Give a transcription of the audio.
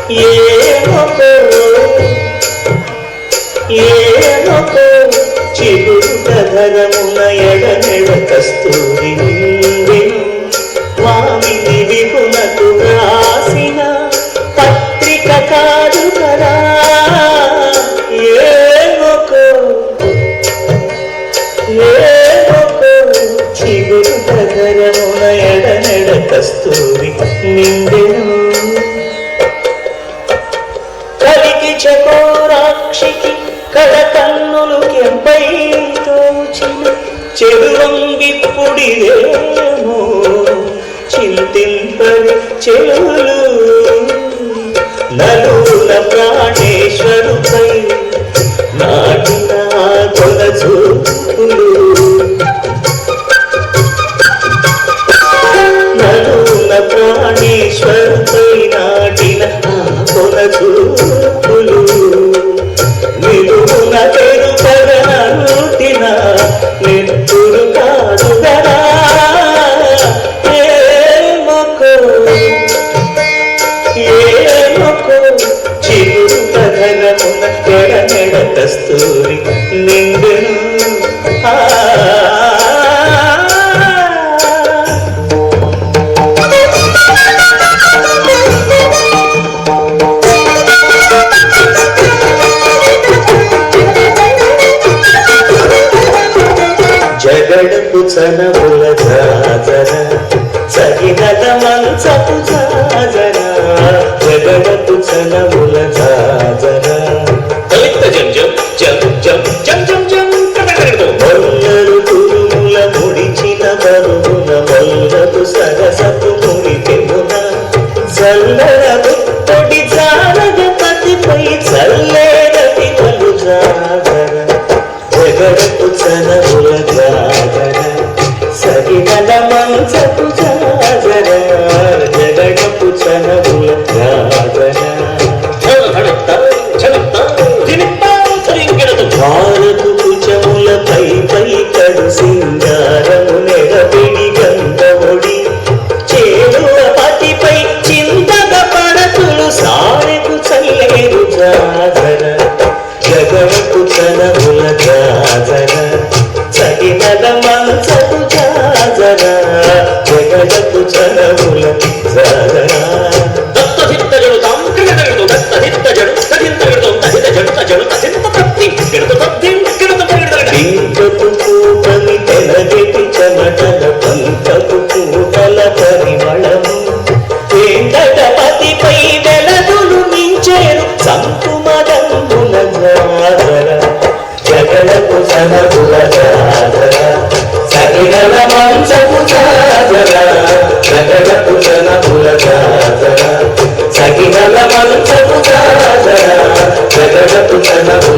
ఏమొకో ఏమొకో చిగురుట ధరమున ఎడనెడ కస్తూరి నిండెను మామిడి విపునకు రాసిన పత్రిక కాదు కదా ఏమొకో ఏమొకో చిగురుట ధరమున ఎడనెడ కస్తూరి నిండెను కలికి చకోరాక్షికి కడకన్నులు కెంపై తోచిన చెరువంగిప్పుడిదేమో చింతింపని చెలులు నలుల ప్రాణేశ్వరుపై నాటిన కొనచూపులు నలుల ప్రాణేశ్వరుపై నాటిన కొనచూపులు నిలువున తెరుపగనూటిన నెత్తురు కాదు గదా ఏమొకో ఏమొకో చిగురు కథనమున ఎడనెడ కస్తూరి నిండెను జగడపు చనముల జాజర సగినల మంచపు జాజర జగడపు చనముల జాజర మొల్లలు కురుముల ముడిచిన బరువున మొల్లపు సరసపు ముడిపెమున చల్లర ముత్తడి జారగపతిపై చల్లేరటి పలు జాజర జగడపు చనముల జాజర సగినల మంచపు జాజర జగడపు చనముల జాజర భారతు కుచముల పై పై కడు సింగారము నెగబిడి గంధముడి చేరువ పతిపై చింతగ పడతులు సారెకు చల్లేరు జాజర జగడపు చనముల జాజర సగినల మంచపు జాజర జగడపు చనముల జాజర పింకపు పూటని తెలగెటి చెమటల పంకపు పూటల పరిమళము వెంకటపతిపై వెలదులు మించేరు సంకుమదంబుల జాజర జగడపు చనముల జాజర సగినల మంచపు జాజర జగడపు చనముల జాజర సగినల మంచపు జాజర జగడపు చనముల